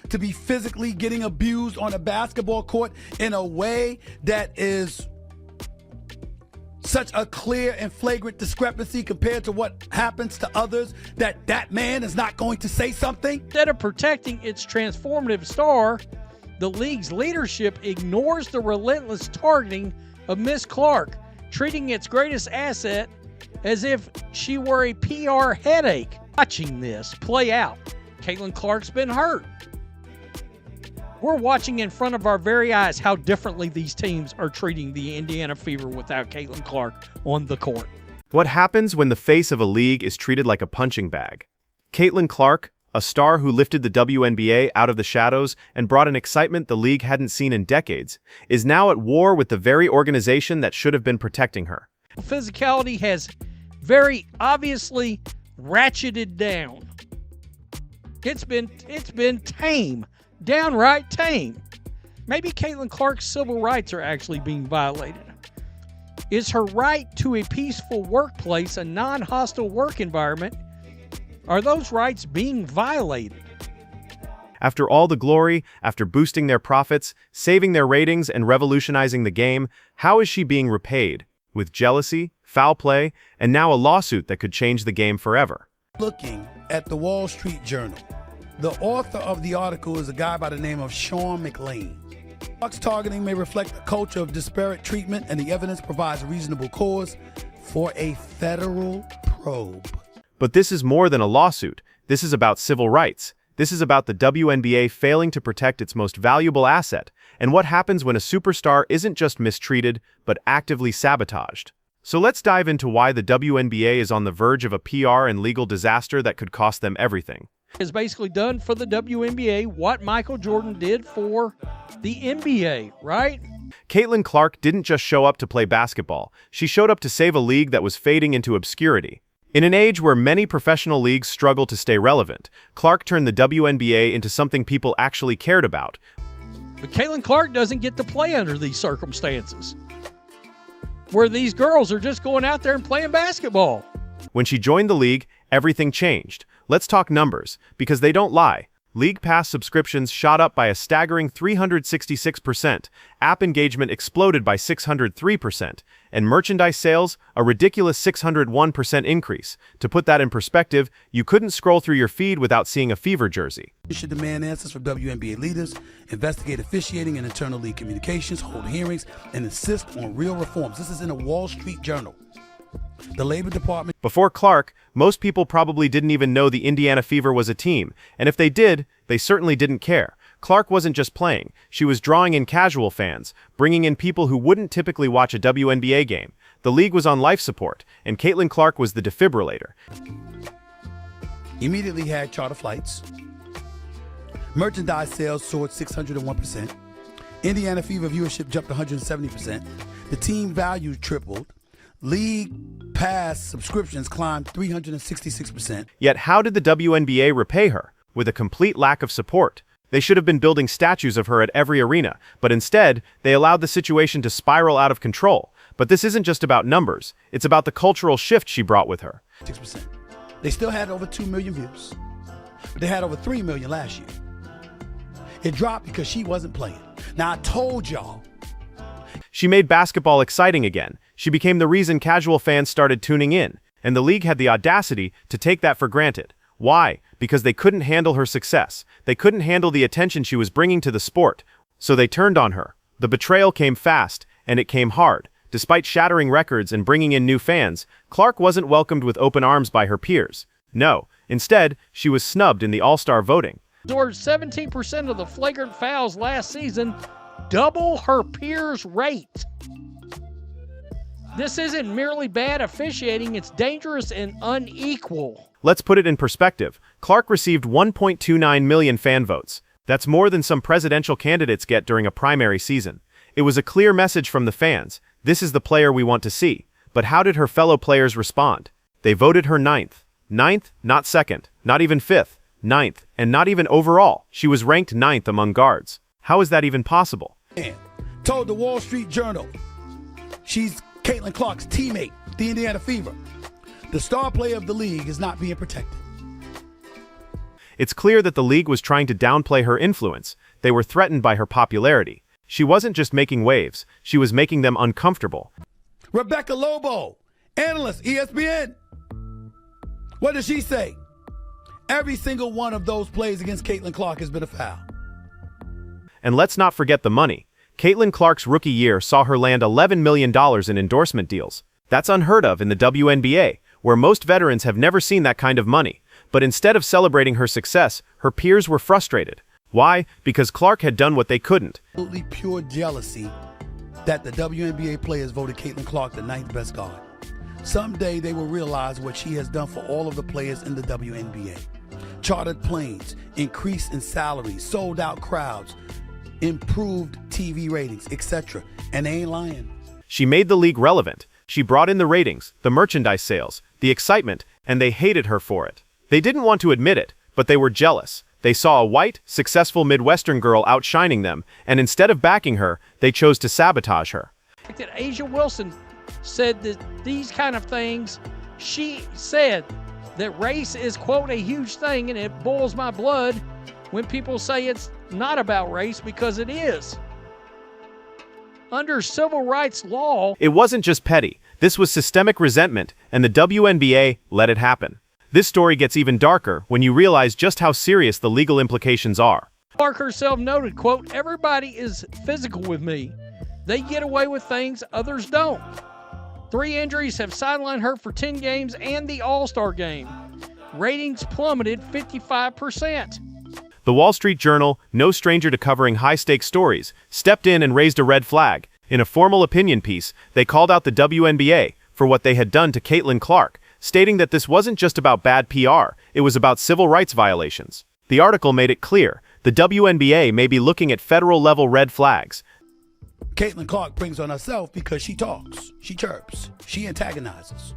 to be physically getting abused on a basketball court in a way that is such a clear and flagrant discrepancy compared to what happens to others, that man is not going to say something? Instead of protecting its transformative star, the league's leadership ignores the relentless targeting of Miss Clark, treating its greatest asset as if she were a PR headache. Watching this play out, Caitlin Clark's been hurt. We're watching in front of our very eyes how differently these teams are treating the Indiana Fever without Caitlin Clark on the court. What happens when the face of a league is treated like a punching bag? Caitlin Clark, a star who lifted the WNBA out of the shadows and brought an excitement the league hadn't seen in decades, is now at war with the very organization that should have been protecting her. Physicality has very obviously ratcheted down. It's been tame. Downright tame. Maybe Caitlin Clark's civil rights are actually being violated. Is her right to a peaceful workplace, a non-hostile work environment, are those rights being violated? After all the glory, after boosting their profits, saving their ratings, and revolutionizing the game, how is she being repaid? With jealousy, foul play, and now a lawsuit that could change the game forever. Looking at the Wall Street Journal, the author of the article is a guy by the name of Sean McLean. Clark's targeting may reflect a culture of disparate treatment, and the evidence provides a reasonable cause for a federal probe. But this is more than a lawsuit. This is about civil rights. This is about the WNBA failing to protect its most valuable asset, and what happens when a superstar isn't just mistreated, but actively sabotaged. So let's dive into why the WNBA is on the verge of a PR and legal disaster that could cost them everything. Has basically done for the WNBA what Michael Jordan did for the NBA, right? Caitlin Clark didn't just show up to play basketball. She showed up to save a league that was fading into obscurity. In an age where many professional leagues struggle to stay relevant, Clark turned the WNBA into something people actually cared about. But Caitlin Clark doesn't get to play under these circumstances, where these girls are just going out there and playing basketball. When she joined the league, everything changed. Let's talk numbers, because they don't lie. League Pass subscriptions shot up by a staggering 366%, app engagement exploded by 603%, and merchandise sales, a ridiculous 601% increase. To put that in perspective, you couldn't scroll through your feed without seeing a Fever jersey. You should demand answers from WNBA leaders, investigate officiating and internal league communications, hold hearings, and insist on real reforms. This is in the Wall Street Journal. The Labor Department. Before Clark, most people probably didn't even know the Indiana Fever was a team, and if they did, they certainly didn't care. Clark wasn't just playing, she was drawing in casual fans, bringing in people who wouldn't typically watch a WNBA game. The league was on life support, and Caitlin Clark was the defibrillator. Immediately had charter flights. Merchandise sales soared 601%. Indiana Fever viewership jumped 170%. The team value tripled. League Pass subscriptions climbed 366%. Yet how did the WNBA repay her? With a complete lack of support. They should have been building statues of her at every arena, but instead, they allowed the situation to spiral out of control. But this isn't just about numbers, it's about the cultural shift she brought with her. 6%. They still had over 2 million views, but they had over 3 million last year. It dropped because she wasn't playing. Now I told y'all. She made basketball exciting again. She became the reason casual fans started tuning in, and the league had the audacity to take that for granted. Why? Because they couldn't handle her success. They couldn't handle the attention she was bringing to the sport. So they turned on her. The betrayal came fast, and it came hard. Despite shattering records and bringing in new fans, Clark wasn't welcomed with open arms by her peers. No, instead, she was snubbed in the All-Star voting. Absorbed 17% of the flagrant fouls last season, double her peers' rate. This isn't merely bad officiating, it's dangerous and unequal. Let's put it in perspective. Clark received 1.29 million fan votes. That's more than some presidential candidates get during a primary season. It was a clear message from the fans. This is the player we want to see. But how did her fellow players respond? They voted her ninth. Ninth, not second, not even fifth. Ninth, and not even overall. She was ranked ninth among guards. How is that even possible? Told the Wall Street Journal she's Caitlin Clark's teammate, the Indiana Fever. The star player of the league is not being protected. It's clear that the league was trying to downplay her influence. They were threatened by her popularity. She wasn't just making waves, she was making them uncomfortable. Rebecca Lobo, analyst, ESPN. What does she say? Every single one of those plays against Caitlin Clark has been a foul. And let's not forget the money. Caitlin Clark's rookie year saw her land $11 million in endorsement deals. That's unheard of in the WNBA, where most veterans have never seen that kind of money. But instead of celebrating her success, her peers were frustrated. Why? Because Clark had done what they couldn't. Absolutely pure jealousy that the WNBA players voted Caitlin Clark the 9th best guard. Someday they will realize what she has done for all of the players in the WNBA. Chartered planes, increase in salaries, sold out crowds, improved TV ratings, etc. And they ain't lying. She made the league relevant. She brought in the ratings, the merchandise sales, the excitement, and they hated her for it. They didn't want to admit it, but they were jealous. They saw a white, successful Midwestern girl outshining them, and instead of backing her, they chose to sabotage her. That Asia Wilson said that these kind of things, she said that race is, quote, a huge thing, and it boils my blood when people say it's not about race, because it is. Under civil rights law, it wasn't just petty. This was systemic resentment, and the WNBA let it happen. This story gets even darker when you realize just how serious the legal implications are. Clark herself noted, quote, everybody is physical with me. They get away with things others don't. 3 injuries have sidelined her for 10 games and the All-Star game. Ratings plummeted 55%. The Wall Street Journal, no stranger to covering high-stakes stories, stepped in and raised a red flag. In a formal opinion piece, they called out the WNBA for what they had done to Caitlin Clark, stating that this wasn't just about bad PR, it was about civil rights violations. The article made it clear, the WNBA may be looking at federal-level red flags. Caitlin Clark brings on herself because she talks, she chirps, she antagonizes.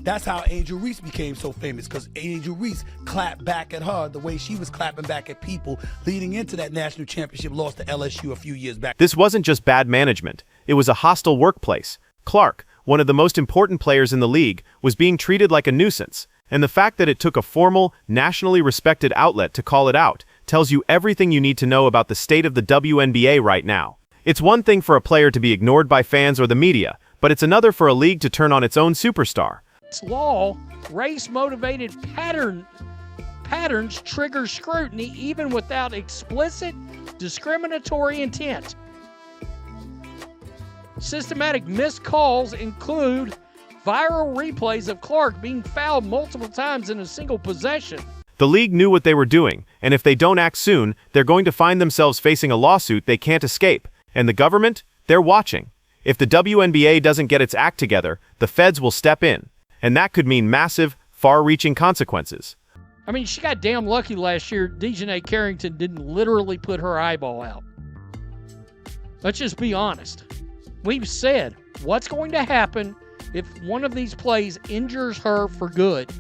That's how Angel Reese became so famous, because Angel Reese clapped back at her the way she was clapping back at people leading into that national championship loss to LSU a few years back. This wasn't just bad management, it was a hostile workplace. Clark, one of the most important players in the league, was being treated like a nuisance, and the fact that it took a formal, nationally respected outlet to call it out tells you everything you need to know about the state of the WNBA right now. It's one thing for a player to be ignored by fans or the media, but it's another for a league to turn on its own superstar. Law, race-motivated patterns trigger scrutiny even without explicit discriminatory intent. Systematic missed calls include viral replays of Clark being fouled multiple times in a single possession. The league knew what they were doing, and if they don't act soon, they're going to find themselves facing a lawsuit they can't escape. And the government? They're watching. If the WNBA doesn't get its act together, the feds will step in. And that could mean massive, far-reaching consequences. I mean, she got damn lucky last year Dejanay Carrington didn't literally put her eyeball out. Let's just be honest. We've said what's going to happen if one of these plays injures her for good.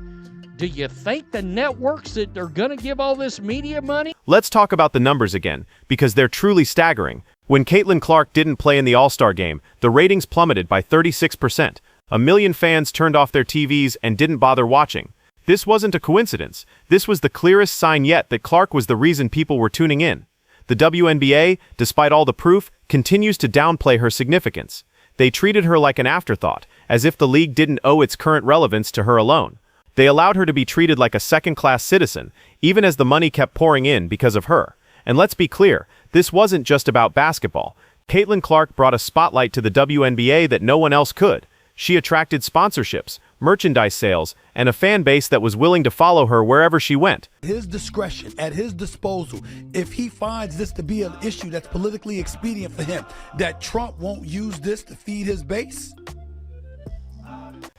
Do you think the networks that are going to give all this media money? Let's talk about the numbers again, because they're truly staggering. When Caitlin Clark didn't play in the All-Star game, the ratings plummeted by 36%. 1 million fans turned off their TVs and didn't bother watching. This wasn't a coincidence. This was the clearest sign yet that Clark was the reason people were tuning in. The WNBA, despite all the proof, continues to downplay her significance. They treated her like an afterthought, as if the league didn't owe its current relevance to her alone. They allowed her to be treated like a second-class citizen, even as the money kept pouring in because of her. And let's be clear, this wasn't just about basketball. Caitlin Clark brought a spotlight to the WNBA that no one else could. She attracted sponsorships, merchandise sales, and a fan base that was willing to follow her wherever she went. His discretion, at his disposal, if he finds this to be an issue that's politically expedient for him, that Trump won't use this to feed his base.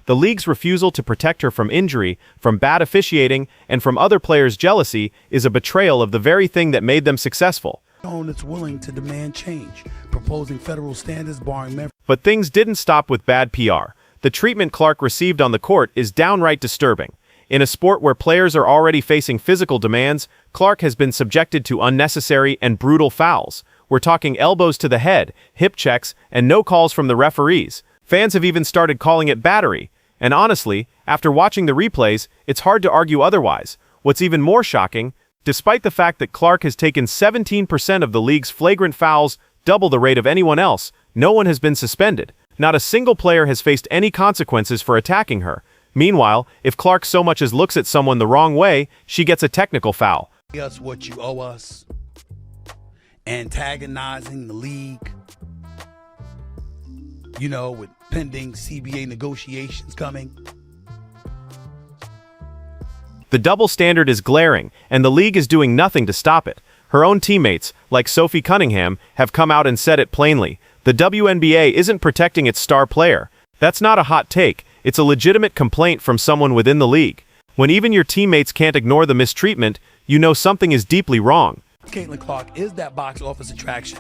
The league's refusal to protect her from injury, from bad officiating, and from other players' jealousy is a betrayal of the very thing that made them successful. It's willing to demand change, proposing federal standards barring men. But things didn't stop with bad PR. The treatment Clark received on the court is downright disturbing. In a sport where players are already facing physical demands, Clark has been subjected to unnecessary and brutal fouls. We're talking elbows to the head, hip checks, and no calls from the referees. Fans have even started calling it battery. And honestly, after watching the replays, it's hard to argue otherwise. What's even more shocking, Despite the fact that Clark has taken 17% of the league's flagrant fouls, double the rate of anyone else, no one has been suspended. Not a single player has faced any consequences for attacking her. Meanwhile, if Clark so much as looks at someone the wrong way, she gets a technical foul. Us what you owe us, antagonizing the league, with pending CBA negotiations coming. The double standard is glaring, and the league is doing nothing to stop it. Her own teammates, like Sophie Cunningham, have come out and said it plainly. The WNBA isn't protecting its star player. That's not a hot take. It's a legitimate complaint from someone within the league. When even your teammates can't ignore the mistreatment, you know something is deeply wrong. Caitlin Clark is that box office attraction.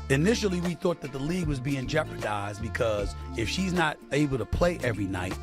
Initially, we thought that the league was being jeopardized because if she's not able to play every night,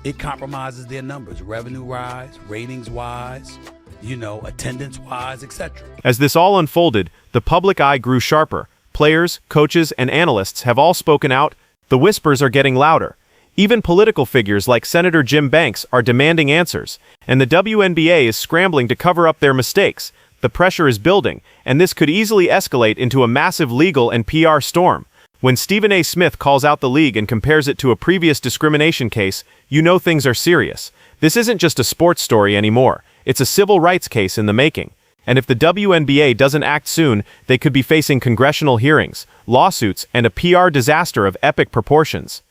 it compromises their numbers, revenue-wise, ratings-wise, attendance-wise, etc. As this all unfolded, the public eye grew sharper. Players, coaches, and analysts have all spoken out. The whispers are getting louder. Even political figures like Senator Jim Banks are demanding answers, and the WNBA is scrambling to cover up their mistakes. The pressure is building, and this could easily escalate into a massive legal and PR storm. When Stephen A. Smith calls out the league and compares it to a previous discrimination case, you know things are serious. This isn't just a sports story anymore. It's a civil rights case in the making. And if the WNBA doesn't act soon, they could be facing congressional hearings, lawsuits, and a PR disaster of epic proportions.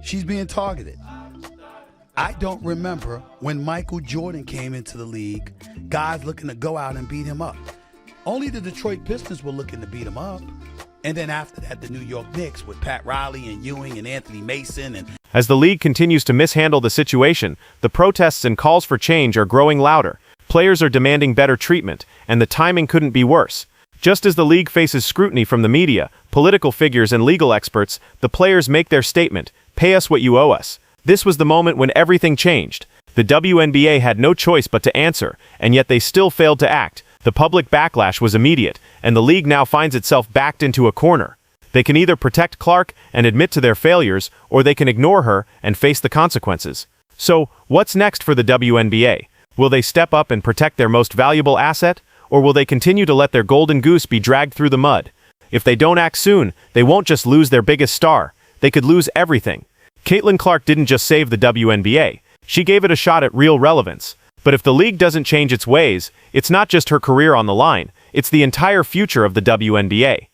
She's being targeted. I don't remember when Michael Jordan came into the league, guys looking to go out and beat him up. Only the Detroit Pistons were looking to beat him up. And then after that, the New York Knicks with Pat Riley and Ewing and Anthony Mason. As the league continues to mishandle the situation, the protests and calls for change are growing louder. Players are demanding better treatment, and the timing couldn't be worse. Just as the league faces scrutiny from the media, political figures, and legal experts, the players make their statement, "Pay us what you owe us." This was the moment when everything changed. The WNBA had no choice but to answer, and yet they still failed to act. The public backlash was immediate, and the league now finds itself backed into a corner. They can either protect Clark and admit to their failures, or they can ignore her and face the consequences. So, what's next for the WNBA? Will they step up and protect their most valuable asset, or will they continue to let their golden goose be dragged through the mud? If they don't act soon, they won't just lose their biggest star. They could lose everything. Caitlin Clark didn't just save the WNBA. She gave it a shot at real relevance. But if the league doesn't change its ways, it's not just her career on the line, it's the entire future of the WNBA.